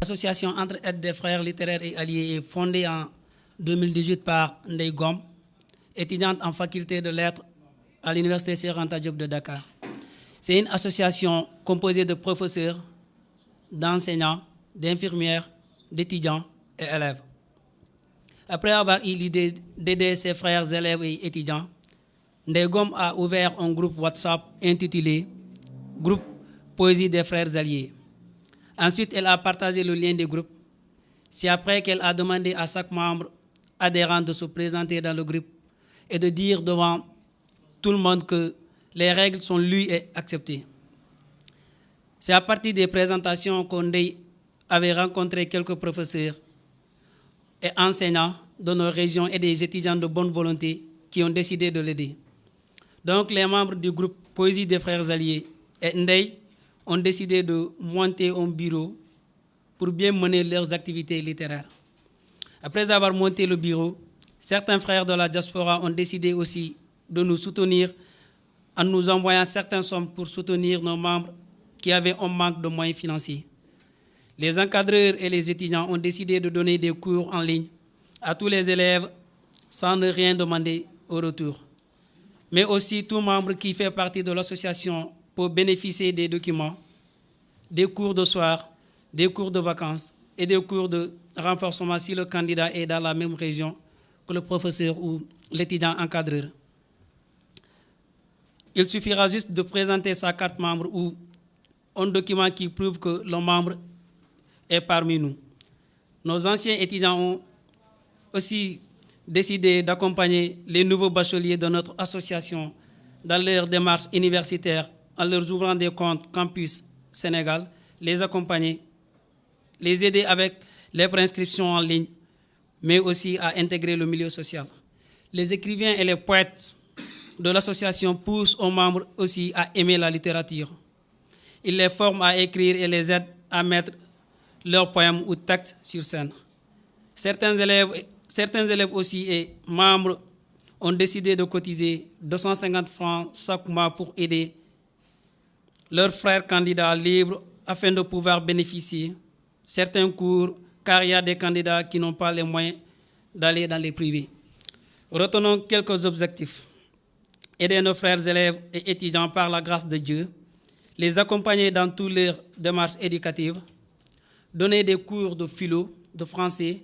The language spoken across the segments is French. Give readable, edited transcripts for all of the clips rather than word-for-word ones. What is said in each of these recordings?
L'association Entre-Aide des frères littéraires et alliés est fondée en 2018 par Ndeye Gom, étudiante en faculté de lettres à l'université Cheikh Anta Diop de Dakar. C'est une association composée de professeurs, d'enseignants, d'infirmières, d'étudiants et élèves. Après avoir eu l'idée d'aider ses frères élèves et étudiants, Ndeye Gom a ouvert un groupe WhatsApp intitulé « Groupe Poésie des frères alliés ». Ensuite, elle a partagé le lien du groupe. C'est après qu'elle a demandé à chaque membre adhérent de se présenter dans le groupe et de dire devant tout le monde que les règles sont lues et acceptées. C'est à partir des présentations qu'on avait rencontré quelques professeurs et enseignants de nos régions et des étudiants de bonne volonté qui ont décidé de l'aider. Donc les membres du groupe Poésie des frères alliés et Ndeye ont décidé de monter un bureau pour bien mener leurs activités littéraires. Après avoir monté le bureau, certains frères de la diaspora ont décidé aussi de nous soutenir en nous envoyant certaines sommes pour soutenir nos membres qui avaient un manque de moyens financiers. Les encadreurs et les étudiants ont décidé de donner des cours en ligne à tous les élèves sans ne rien demander au retour. Mais aussi tout membre qui fait partie de l'association pour bénéficier des documents, des cours de soir, des cours de vacances et des cours de renforcement si le candidat est dans la même région que le professeur ou l'étudiant encadreur. Il suffira juste de présenter sa carte membre ou un document qui prouve que le membre est parmi nous. Nos anciens étudiants ont aussi décidé d'accompagner les nouveaux bacheliers de notre association dans leur démarche universitaire en leur ouvrant des comptes Campus Sénégal, les accompagner, les aider avec les préinscriptions en ligne, mais aussi à intégrer le milieu social. Les écrivains et les poètes de l'association poussent aux membres aussi à aimer la littérature. Ils les forment à écrire et les aident à mettre leurs poèmes ou textes sur scène. Certains élèves aussi et membres ont décidé de cotiser 250 francs chaque mois pour aider leurs frères candidats libres afin de pouvoir bénéficier certains cours, car il y a des candidats qui n'ont pas les moyens d'aller dans les privés. Retenons quelques objectifs. Aider nos frères élèves et étudiants par la grâce de Dieu, les accompagner dans toutes leurs démarches éducatives, donner des cours de philo, de français,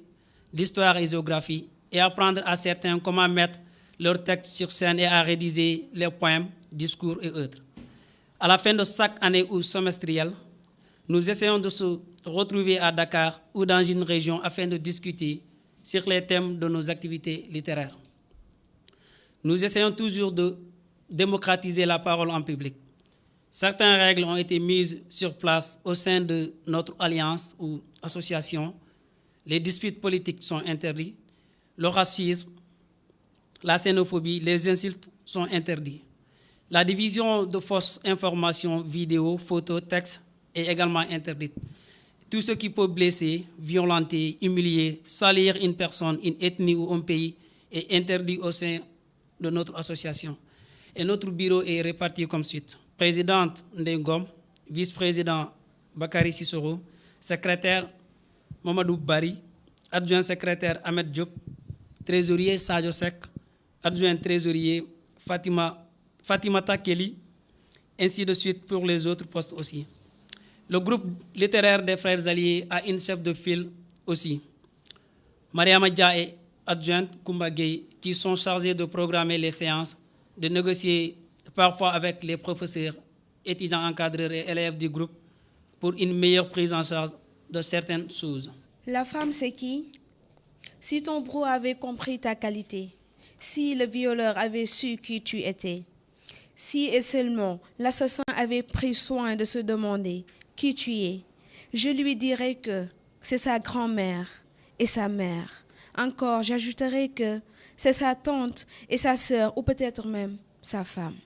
d'histoire et géographie, et apprendre à certains comment mettre leurs textes sur scène et à rédiger les poèmes, discours et autres. À la fin de chaque année ou semestrielle, nous essayons de se retrouver à Dakar ou dans une région afin de discuter sur les thèmes de nos activités littéraires. Nous essayons toujours de démocratiser la parole en public. Certaines règles ont été mises sur place au sein de notre alliance ou association. Les disputes politiques sont interdites, le racisme, la xénophobie, les insultes sont interdits. La division de fausses informations, vidéos, photos, textes est également interdite. Tout ce qui peut blesser, violenter, humilier, salir une personne, une ethnie ou un pays est interdit au sein de notre association. Et notre bureau est réparti comme suit. Présidente Ndeye Gom, vice-président Bakary Sissoko, secrétaire Mamadou Bari, adjoint secrétaire Ahmed Diop, trésorier Sadio Sek, adjoint trésorier Fatimata Kelly, ainsi de suite pour les autres postes aussi. Le groupe littéraire des frères alliés a une chef de file aussi. Mariama Dia est adjointe Koumba Gueye, qui sont chargés de programmer les séances, de négocier parfois avec les professeurs, étudiants encadreurs et élèves du groupe pour une meilleure prise en charge de certaines choses. La femme, c'est qui? Si ton bro avait compris ta qualité, si le violeur avait su qui tu étais, si et seulement l'assassin avait pris soin de se demander qui tu es, je lui dirais que c'est sa grand-mère et sa mère. Encore, j'ajouterais que c'est sa tante et sa sœur, ou peut-être même sa femme.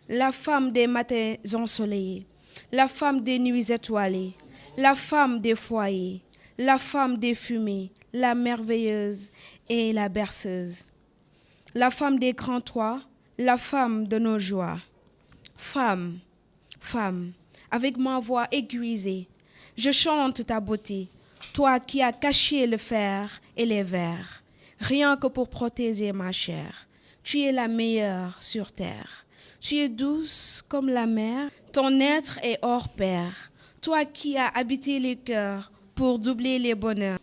La femme des matins ensoleillés, la femme des nuits étoilées, la femme des foyers, la femme des fumées, la merveilleuse et la berceuse. La femme des grands toits, la femme de nos joies. Femme, Femme, avec ma voix aiguisée, je chante ta beauté, toi qui as caché le fer et les vers, rien que pour protéger ma chair. Tu es la meilleure sur terre. Tu es douce comme la mer, ton être est hors pair. Toi qui as habité les cœurs pour doubler les bonheurs.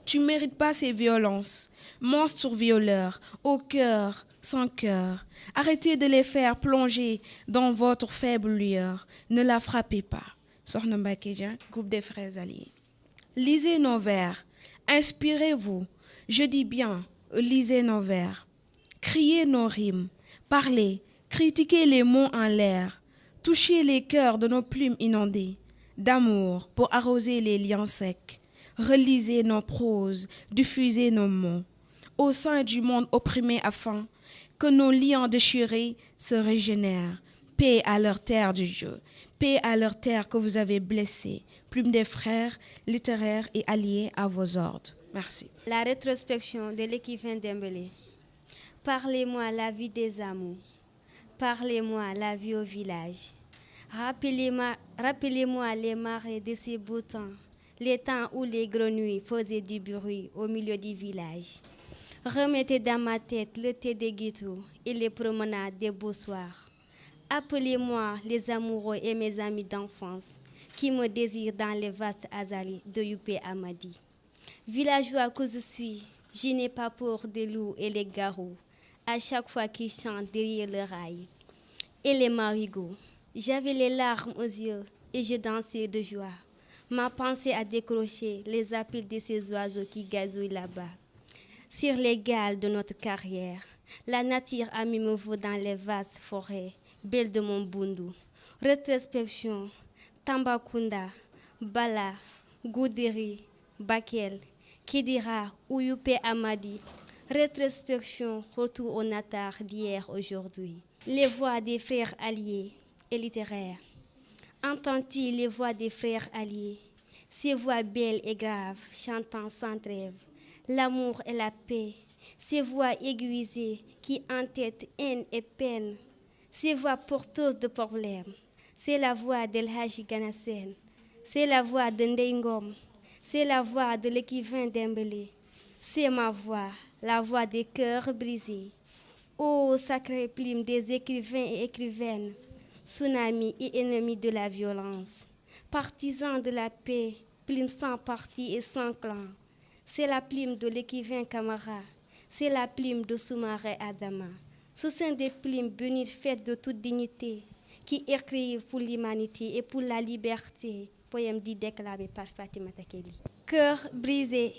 Tu ne mérites pas ces violences, monstres violeurs, au cœur, sans cœur. Arrêtez de les faire plonger dans votre faible lueur. Ne la frappez pas. Sokhna Mbacké Dieng, groupe des Frères Alliés. Lisez nos vers, inspirez-vous. Je dis bien, lisez nos vers. Criez nos rimes, parlez, critiquez les mots en l'air. Touchez les cœurs de nos plumes inondées d'amour pour arroser les liens secs. Relisez nos proses, diffusez nos mots au sein du monde opprimé afin que nos liens déchirés se régénèrent. Paix à leur terre du jeu, paix à leur terre que vous avez blessée. Plume des Frères, littéraires et alliés à vos ordres. Merci. La rétrospection de l'écrivain Dembélé. Parlez-moi la vie des amours. Parlez-moi la vie au village. Rappelez-moi les marées de ces beaux temps. Les temps où les grenouilles faisaient du bruit au milieu du village. Remettez dans ma tête le thé des ghettos et les promenades des beaux soirs. Appelez-moi les amoureux et mes amis d'enfance qui me désirent dans les vastes azalées de Youpé Amadi. Villageois que je suis, je n'ai pas peur des loups et les garous à chaque fois qu'ils chantent derrière le rail. Et les marigots, j'avais les larmes aux yeux et je dansais de joie. Ma pensée a décroché les appels de ces oiseaux qui gazouillent là-bas. Sur les gales de notre carrière, la nature a mis me vaut dans les vastes forêts, belles de mon Bundu. Rétrospection, Tambacounda, Bala, Goudiri, Bakel, Kidira ou Youpé Amadi. Rétrospection, retour au natar d'hier aujourd'hui. Les voix des frères alliés et littéraires. Entends-tu les voix des frères alliés, ces voix belles et graves, chantant sans trêve, l'amour et la paix, ces voix aiguisées qui entêtent haine et peine, ces voix porteuses de problèmes. C'est la voix d'El Hadji Gana Sène, c'est la voix de Ndeye Ngom, c'est la voix de l'écrivain Dembélé, c'est ma voix, la voix des cœurs brisés. Ô sacrée plume des écrivains et écrivaines, tsunami et ennemis de la violence, partisans de la paix, plume sans parti et sans clan. C'est la plume de l'écrivain Camara, c'est la plume de Soumaré Adama. Ce sont des plumes bénies faites de toute dignité, qui écrivent pour l'humanité et pour la liberté. Poème dit déclaré par Fatima Takeli. Cœur brisé,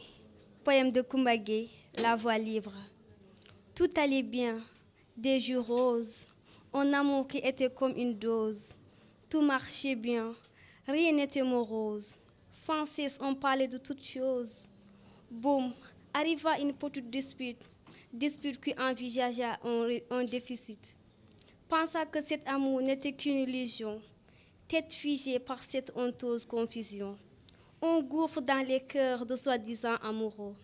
poème de Koumba Gaye, La voix libre. Tout allait bien, des jours roses, un amour qui était comme une dose. Tout marchait bien, rien n'était morose. Sans cesse, on parlait de toutes choses. Boum, arriva une petite dispute qui envisagea un déficit. Pensa que cet amour n'était qu'une illusion, tête figée par cette honteuse confusion. On gouffre dans les cœurs de soi-disant amoureux,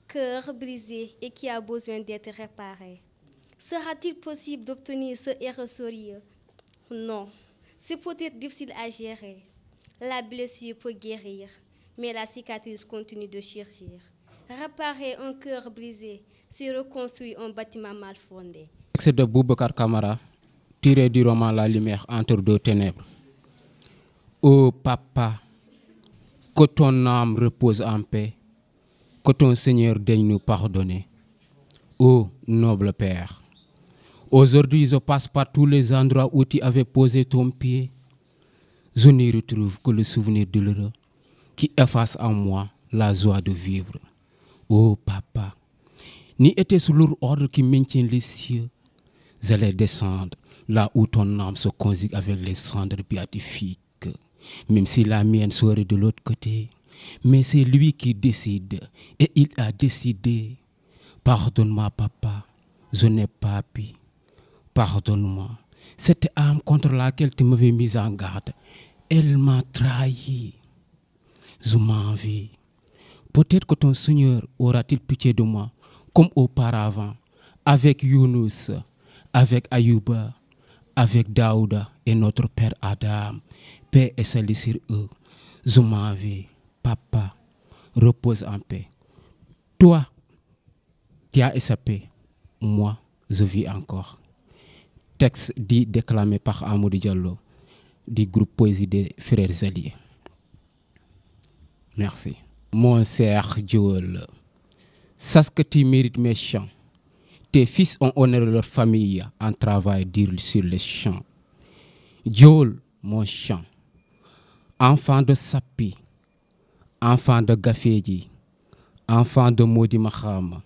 cœur brisé et qui a besoin d'être réparé. Sera-t-il possible d'obtenir ce héros sérieux? Non, c'est peut-être difficile à gérer. La blessure peut guérir, mais la cicatrice continue de surgir. Réparer un cœur brisé, c'est reconstruire un bâtiment mal fondé. C'est de Boubacar Camara, tiré du roman La lumière entre deux ténèbres. Ô papa, que ton âme repose en paix, que ton Seigneur daigne nous pardonner. Ô noble Père, aujourd'hui je passe par tous les endroits où tu avais posé ton pied. Je n'y retrouve que le souvenir douloureux qui efface en moi la joie de vivre. Ô papa, ni était-ce lourd ordre qui maintient les cieux, j'allais descendre là où ton âme se conjugue avec les cendres béatifiques, même si la mienne serait de l'autre côté. Mais c'est lui qui décide, et il a décidé. Pardonne-moi, papa, je n'ai pas pu. Pardonne-moi, cette âme contre laquelle tu m'avais mise en garde, elle m'a trahi. Je m'en vais. Peut-être que ton Seigneur aura-t-il pitié de moi, comme auparavant, avec Younous, avec Ayouba, avec Daouda et notre père Adam, paix et salut sur eux. Je m'en vais, papa, repose en paix. Toi, tu as échappé, moi, je vis encore. Texte dit déclamé par Amadou Diallo du groupe Poésie des Frères Alliés. Merci. Mon cher Joel, sache que tu mérites mes chants. Tes fils ont honoré leur famille en travail dur sur les champs. Joel, mon chant, enfant de Sapi, enfant de Gafeji, enfant de Modi Mahama,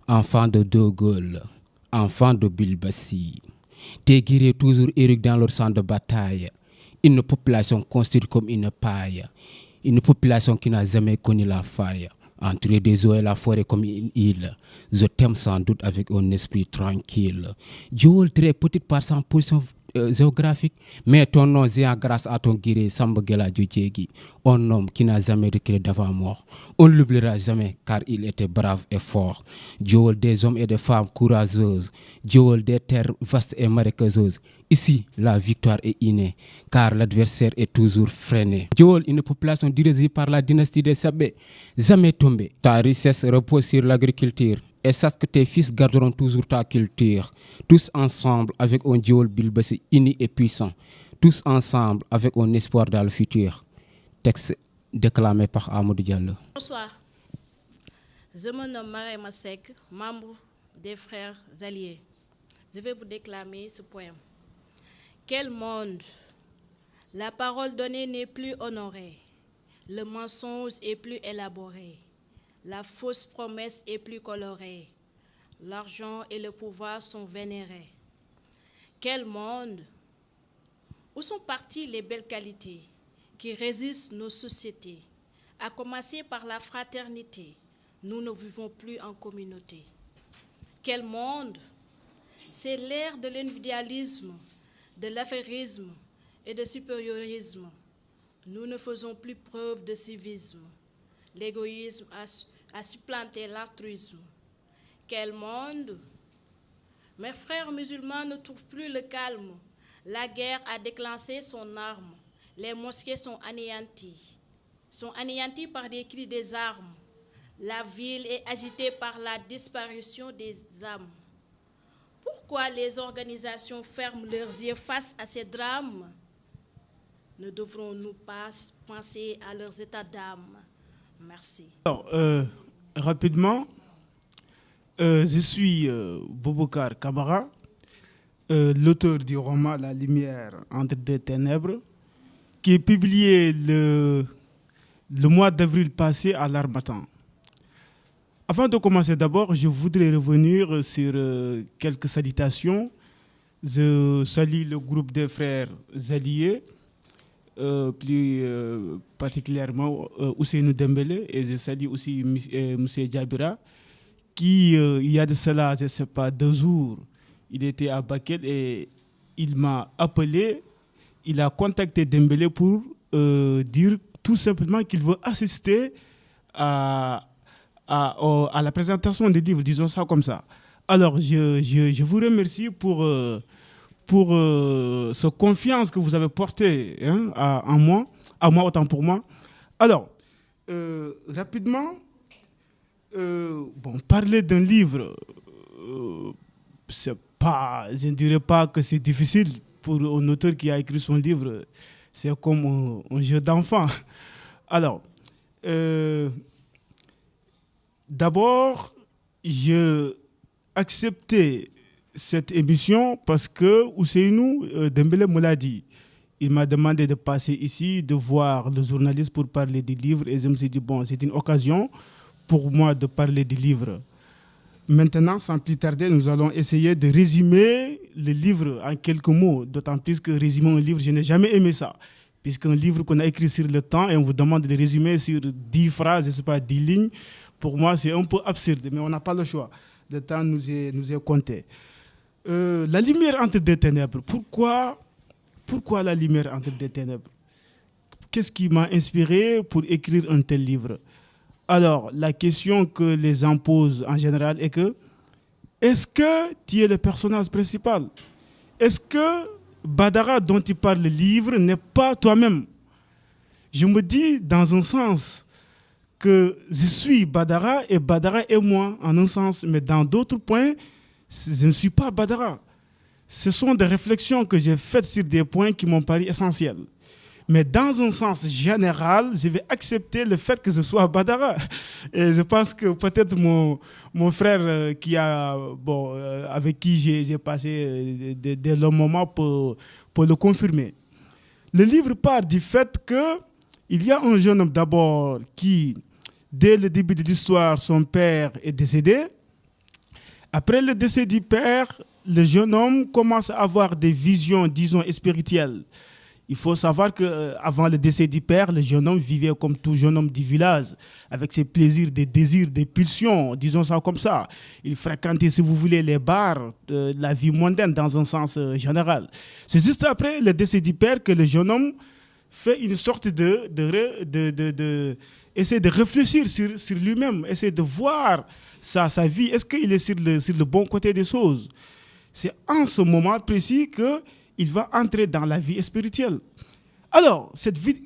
enfant de Dogol, enfant de Bilbassi. Tes guerriers toujours héroïques dans leur champ de bataille. Une population construite comme une paille. Une population qui n'a jamais connu la faille. Entre des eaux et la forêt comme une île. Je t'aime sans doute avec un esprit tranquille. Joel, très petite par sa position géographique, mais ton nom est grâce à ton guerrier Samba Gela Djodjegi, un homme qui n'a jamais reculé devant mort. On ne l'oubliera jamais car il était brave et fort. Joel, des hommes et des femmes courageuses. Joel, des terres vastes et marécageuses. Ici, la victoire est innée, car l'adversaire est toujours freiné. Joel, une population dirigée par la dynastie des Sabé, jamais tombée. Ta richesse repose sur l'agriculture, et sache que tes fils garderont toujours ta culture. Tous ensemble, avec un Joel Bilbassi uni et puissant. Tous ensemble, avec un espoir dans le futur. Texte déclamé par Amadou Diallo. Bonsoir. Je me nomme Marème Masek, membre des Frères Alliés. Je vais vous déclamer ce poème. Quel monde! La parole donnée n'est plus honorée. Le mensonge est plus élaboré. La fausse promesse est plus colorée. L'argent et le pouvoir sont vénérés. Quel monde! Où sont parties les belles qualités qui résistent nos sociétés? À commencer par la fraternité, nous ne vivons plus en communauté. Quel monde! C'est l'ère de l'individualisme, de l'affairisme et de supériorisme. Nous ne faisons plus preuve de civisme. L'égoïsme a supplanté l'altruisme. Quel monde! Mes frères musulmans ne trouvent plus le calme. La guerre a déclenché son arme. Les mosquées sont anéanties par des cris des armes. La ville est agitée par la disparition des âmes. Pourquoi les organisations ferment leurs yeux face à ces drames? Ne devrons-nous pas penser à leurs états d'âme? Merci. Alors, rapidement, je suis Boubacar Kamara, l'auteur du roman La lumière entre deux ténèbres, qui est publié le mois d'avril passé à l'Harmattan. Avant de commencer, d'abord, je voudrais revenir sur quelques salutations. Je salue le groupe des Frères Alliés, plus particulièrement Ousseynou Dembélé, et je salue aussi M. Djabira, qui, il y a de cela, je ne sais pas, 2 jours, il était à Bakel et il m'a appelé, il a contacté Dembélé pour dire tout simplement qu'il veut assister à la présentation des livres, disons ça comme ça. Alors, je vous remercie pour cette confiance que vous avez portée en moi, à moi autant pour moi. Alors, rapidement, parler d'un livre, je ne dirais pas que c'est difficile pour un auteur qui a écrit son livre. C'est comme un jeu d'enfant. Alors, d'abord, j'ai accepté cette émission parce que Ousseynou Dembélé me l'a dit. Il m'a demandé de passer ici, de voir le journaliste pour parler des livres. Et je me suis dit, bon, c'est une occasion pour moi de parler des livres. Maintenant, sans plus tarder, nous allons essayer de résumer le livre en quelques mots. D'autant plus que résumer un livre, je n'ai jamais aimé ça. Puisqu'un livre qu'on a écrit sur le temps et on vous demande de résumer sur 10 phrases, je ne sais pas, 10 lignes, pour moi, c'est un peu absurde, mais on n'a pas le choix. Le temps nous est compté. La lumière entre deux ténèbres. Pourquoi la lumière entre deux ténèbres? Qu'est-ce qui m'a inspiré pour écrire un tel livre? Alors, la question que les gens posent en général est que, est-ce que tu es le personnage principal? Est-ce que Badara dont il parle le livre n'est pas toi-même. Je me dis dans un sens que je suis Badara et Badara est moi en un sens, mais dans d'autres points, je ne suis pas Badara. Ce sont des réflexions que j'ai faites sur des points qui m'ont paru essentiels. Mais dans un sens général, je vais accepter le fait que je sois Badara. Et je pense que peut-être mon frère avec qui j'ai passé des longs moments pour le confirmer. Le livre part du fait qu'il y a un jeune homme d'abord qui, dès le début de l'histoire, son père est décédé. Après le décès du père, le jeune homme commence à avoir des visions, disons, spirituelles. Il faut savoir qu'avant le décès du père, le jeune homme vivait comme tout jeune homme du village, avec ses plaisirs, des désirs, des pulsions, disons ça comme ça. Il fréquentait, si vous voulez, les bars, la vie mondaine dans un sens général. C'est juste après le décès du père que le jeune homme fait une sorte essayer de réfléchir sur lui-même, essayer de voir sa vie. Est-ce qu'il est sur le bon côté des choses? C'est en ce moment précis qu'il va entrer dans la vie spirituelle. Alors, cette vie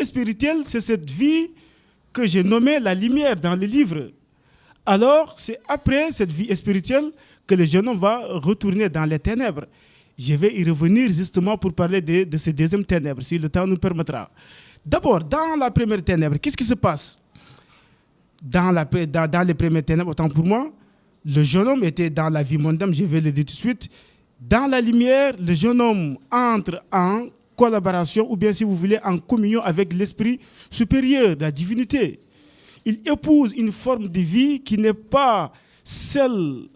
spirituelle, c'est cette vie que j'ai nommée la lumière dans le livre. Alors, c'est après cette vie spirituelle que le jeune homme va retourner dans les ténèbres. Je vais y revenir justement pour parler de ces deuxièmes ténèbres, si le temps nous permettra. D'abord, dans la première ténèbre, qu'est-ce qui se passe? Dans les premières ténèbres, autant pour moi, le jeune homme était dans la vie mondaine, je vais le dire tout de suite. Dans la lumière, le jeune homme entre en collaboration, ou bien si vous voulez, en communion avec l'esprit supérieur, la divinité. Il épouse une forme de vie qui n'est pas celle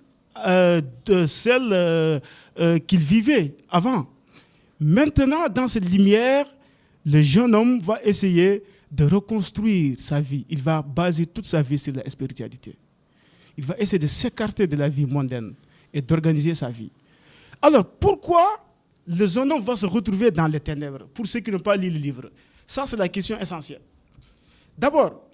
qu'il vivait avant. Maintenant, dans cette lumière, le jeune homme va essayer de reconstruire sa vie. Il va baser toute sa vie sur la spiritualité. Il va essayer de s'écarter de la vie mondaine et d'organiser sa vie. Alors, pourquoi le jeune homme va se retrouver dans les ténèbres? Pour ceux qui n'ont pas lu le livre. Ça, c'est la question essentielle. D'abord,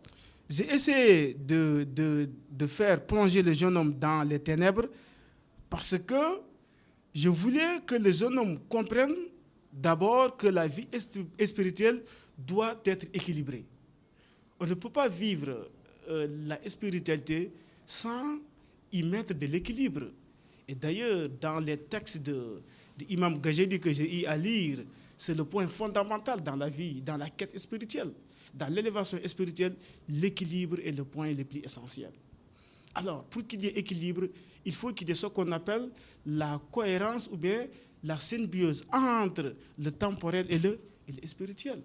j'ai essayé de faire plonger le jeune homme dans les ténèbres parce que je voulais que le jeune homme comprenne d'abord que la vie spirituelle doit être équilibrée. On ne peut pas vivre la spiritualité sans y mettre de l'équilibre. Et d'ailleurs, dans les textes de Imam Gajedi que j'ai eu à lire, c'est le point fondamental dans la vie, dans la quête spirituelle. Dans l'élévation spirituelle, l'équilibre est le point le plus essentiel. Alors, pour qu'il y ait équilibre, il faut qu'il y ait ce qu'on appelle la cohérence ou bien la symbiose entre le temporel et le spirituel.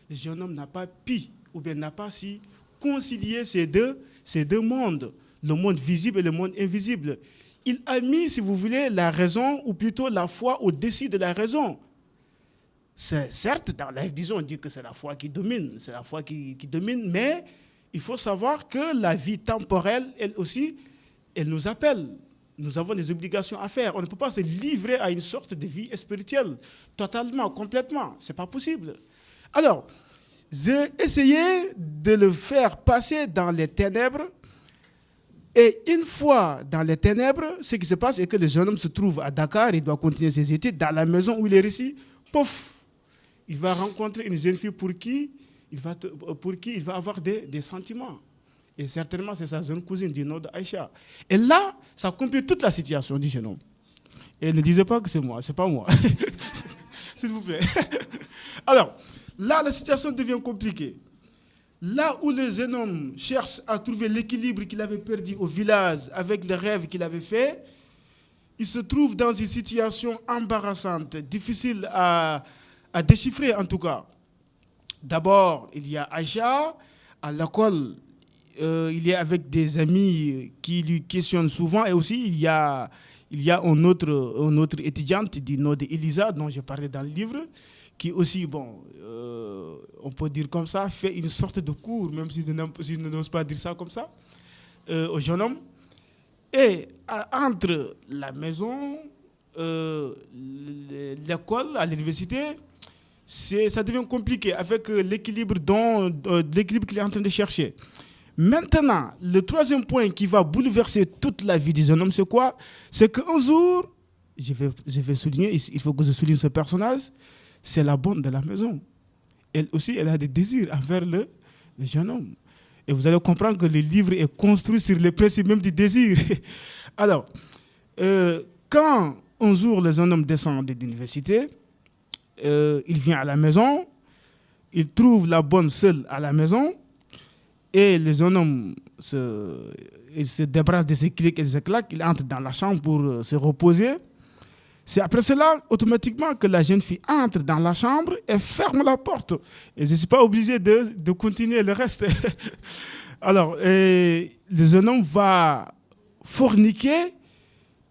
Le jeune homme n'a pas pu ou bien n'a pas su concilier ces deux mondes, le monde visible et le monde invisible. Il a mis, si vous voulez, la raison ou plutôt la foi au-dessus de la raison. C'est certes, dans la religion, on dit que c'est la foi qui domine, c'est la foi qui domine, mais il faut savoir que la vie temporelle, elle aussi, elle nous appelle. Nous avons des obligations à faire. On ne peut pas se livrer à une sorte de vie spirituelle, totalement, complètement. Ce n'est pas possible. Alors, j'ai essayé de le faire passer dans les ténèbres. Et une fois dans les ténèbres, ce qui se passe est que le jeune homme se trouve à Dakar, il doit continuer ses études. Dans la maison où il est ici, pouf, il va rencontrer une jeune fille pour qui il va avoir des sentiments. Et certainement, c'est sa jeune cousine du nom d'Aïcha. Et là, ça complique toute la situation du jeune homme. Et ne disait pas que c'est moi, c'est pas moi. S'il vous plaît. Alors, là, la situation devient compliquée. Là où le jeune homme cherche à trouver l'équilibre qu'il avait perdu au village avec les rêves qu'il avait fait, il se trouve dans une situation embarrassante, difficile à déchiffrer en tout cas. D'abord, il y a Aïcha, à l'école, il est avec des amis qui lui questionnent souvent, et aussi il y a une autre étudiante du nom d'Elisa, dont j'ai parlé dans le livre, qui aussi, on peut dire comme ça, fait une sorte de cours, même si je n'ose pas dire ça comme ça, au jeune homme. Et entre la maison, l'école, à l'université, ça devient compliqué avec l'équilibre qu'il est en train de chercher. Maintenant, le troisième point qui va bouleverser toute la vie du jeune homme, c'est quoi? C'est qu'un jour, je vais souligner, il faut que je souligne ce personnage, c'est la bonne de la maison. Elle aussi, elle a des désirs envers le jeune homme. Et vous allez comprendre que le livre est construit sur les principes même du désir. Alors, quand un jour le jeune homme descend de l'université, il vient à la maison, il trouve la bonne seule à la maison, et le jeune homme il se débarrasse de ses clics et de ses claques, il entre dans la chambre pour se reposer. C'est après cela, automatiquement, que la jeune fille entre dans la chambre et ferme la porte. Et je ne suis pas obligé de continuer le reste. Alors, le jeune homme va forniquer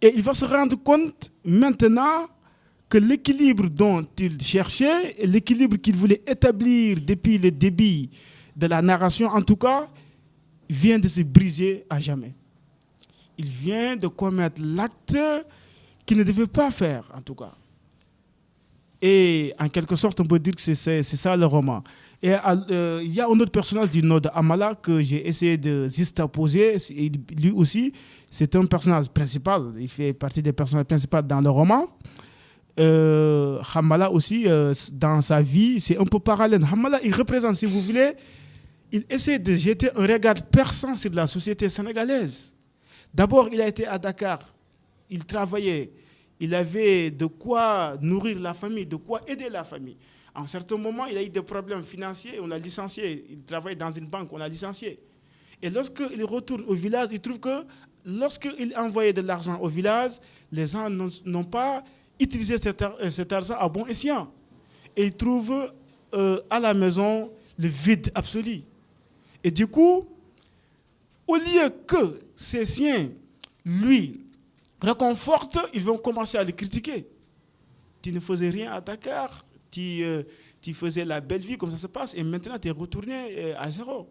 et il va se rendre compte maintenant que l'équilibre dont il cherchait, l'équilibre qu'il voulait établir depuis le début de la narration, en tout cas, vient de se briser à jamais. Il vient de commettre l'acte qu'il ne devait pas faire, en tout cas. Et en quelque sorte, on peut dire que c'est ça le roman. Et il y a un autre personnage du nom d'Amala que j'ai essayé de juxtaposer. Lui aussi, c'est un personnage principal. Il fait partie des personnages principaux dans le roman. Hamala aussi, dans sa vie, c'est un peu parallèle. Hamala, il représente, si vous voulez, il essaie de jeter un regard perçant sur la société sénégalaise. D'abord, il a été à Dakar. Il travaillait, il avait de quoi nourrir la famille, de quoi aider la famille. À un certain moment, il a eu des problèmes financiers, on l'a licencié. Il travaille dans une banque, on l'a licencié. Et lorsqu'il retourne au village, il trouve que lorsqu'il envoyait de l'argent au village, les gens n'ont pas utilisé cet argent à bon escient. Et il trouve à la maison le vide absolu. Et du coup, au lieu que ses siens lui réconfortent, ils vont commencer à le critiquer. Tu ne faisais rien à Dakar, tu faisais la belle vie comme ça se passe, et maintenant tu es retourné à zéro.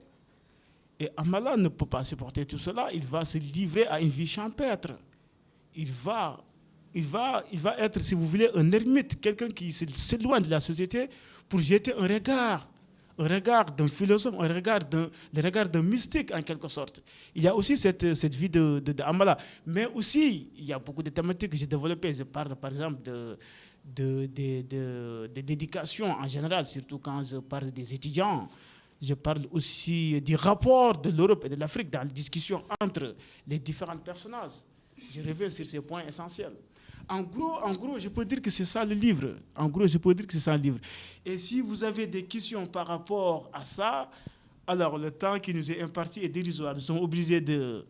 Et Amala ne peut pas supporter tout cela, il va se livrer à une vie champêtre. Il va être, si vous voulez, un ermite, quelqu'un qui s'éloigne de la société pour jeter un regard d'un philosophe, un regard d'un mystique en quelque sorte. Il y a aussi cette vie de Amala. Mais aussi, il y a beaucoup de thématiques que j'ai développées. Je parle par exemple de d'éducation en général, surtout quand je parle des étudiants. Je parle aussi du rapport de l'Europe et de l'Afrique dans la discussion entre les différents personnages. Je reviens sur ces points essentiels. En gros, je peux dire que c'est ça le livre. Et si vous avez des questions par rapport à ça, alors le temps qui nous est imparti est dérisoire. Nous sommes obligés de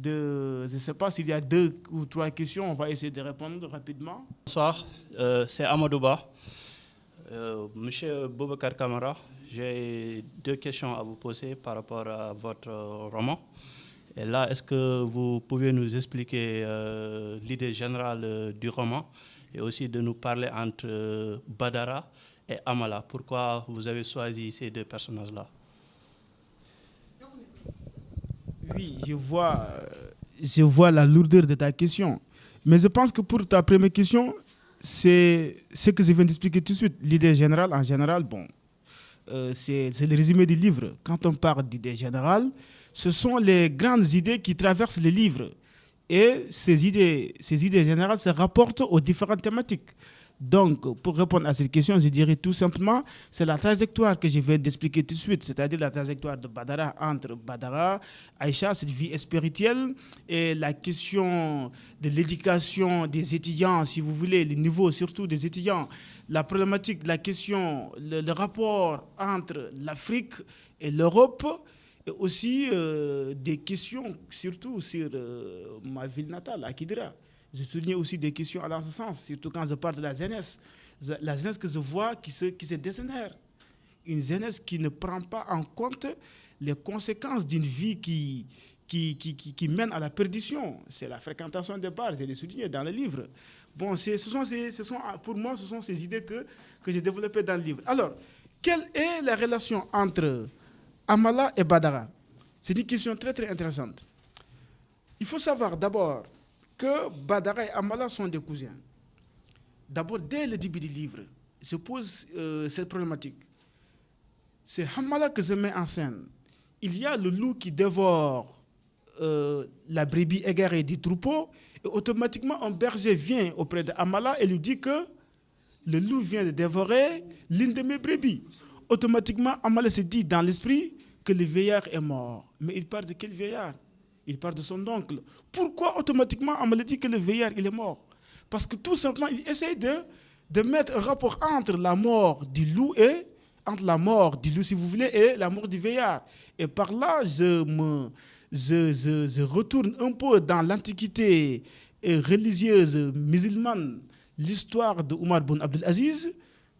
je ne sais pas s'il y a 2 ou 3 questions, on va essayer de répondre rapidement. Bonsoir, c'est Amadouba. Monsieur Boubacar Kamara, j'ai 2 questions à vous poser par rapport à votre roman. Et là, est-ce que vous pouvez nous expliquer l'idée générale du roman et aussi de nous parler entre Badara et Amala? Pourquoi vous avez choisi ces 2 personnages-là? Oui, je vois la lourdeur de ta question. Mais je pense que pour ta première question, c'est ce que je viens d'expliquer tout de suite. L'idée générale, en général, c'est le résumé du livre. Quand on parle d'idée générale, ce sont les grandes idées qui traversent le livre. Et ces idées générales se rapportent aux différentes thématiques. Donc, pour répondre à cette question, je dirais tout simplement, c'est la trajectoire que je vais d'expliquer tout de suite, c'est-à-dire la trajectoire de Badara entre Badara, Aïcha, cette vie spirituelle, et la question de l'éducation des étudiants, si vous voulez, le niveau surtout des étudiants, la problématique, la question, le rapport entre l'Afrique et l'Europe, et aussi des questions surtout sur ma ville natale, à Kidira. Je souligne aussi des questions dans ce sens, surtout quand je parle de la jeunesse que je vois qui se dégénère. Une jeunesse qui ne prend pas en compte les conséquences d'une vie qui mène à la perdition. C'est la fréquentation des bars, je l'ai souligné dans le livre. Bon, pour moi, ce sont ces idées que j'ai développées dans le livre. Alors, quelle est la relation entre Amala et Badara? C'est une question très très intéressante. Il faut savoir d'abord que Badara et Amala sont des cousins. D'abord, dès le début du livre, se pose cette problématique. C'est Amala que je mets en scène. Il y a le loup qui dévore la brebis égarée du troupeau, et automatiquement un berger vient auprès d'Amala et lui dit que le loup vient de dévorer l'une de mes brebis. Automatiquement, Amala se dit dans l'esprit que le vieillard est mort. Mais il parle de quel vieillard? Il parle de son oncle. Pourquoi automatiquement Amala dit que le vieillard il est mort? Parce que tout simplement, il essaie de mettre un rapport entre la mort du loup si vous voulez, et la mort du vieillard. Et par là, je retourne un peu dans l'antiquité religieuse musulmane, l'histoire de Omar ibn Abdul Aziz,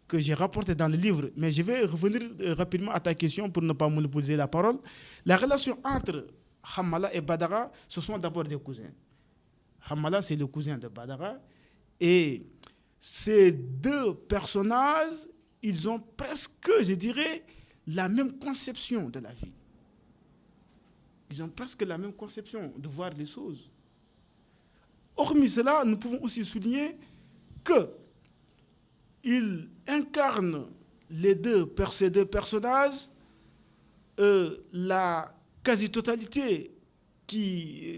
que j'ai rapporté dans le livre. Mais je vais revenir rapidement à ta question pour ne pas monopoliser la parole. La relation entre Hammala et Badara, ce sont d'abord des cousins. Hammala, c'est le cousin de Badara. Et ces deux personnages, ils ont presque, je dirais, la même conception de la vie. Ils ont presque la même conception de voir les choses. Hormis cela, nous pouvons aussi souligner qu'ils incarnent ces deux personnages la quasi-totalité,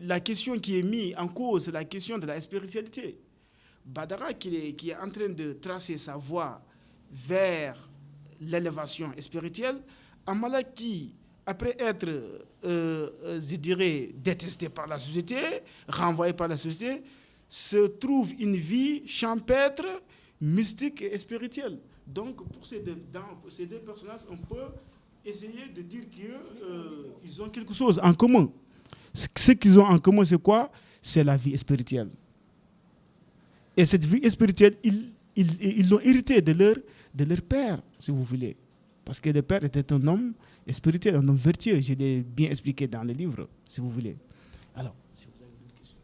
la question qui est mise en cause, c'est la question de la spiritualité. Badara qui est en train de tracer sa voie vers l'élévation spirituelle, Amala qui, après être, je dirais, détesté par la société, renvoyé par la société, se trouve une vie champêtre, mystique et spirituelle. Donc, pour ces deux personnages, on peut essayer de dire qu'ils ont quelque chose en commun. Ce qu'ils ont en commun, c'est quoi? C'est la vie spirituelle. Et cette vie spirituelle, ils l'ont héritée de leur père, si vous voulez. Parce que le père était un homme spirituel, un homme vertueux. Je l'ai bien expliqué dans le livre, si vous voulez. Alors, si vous avez une question.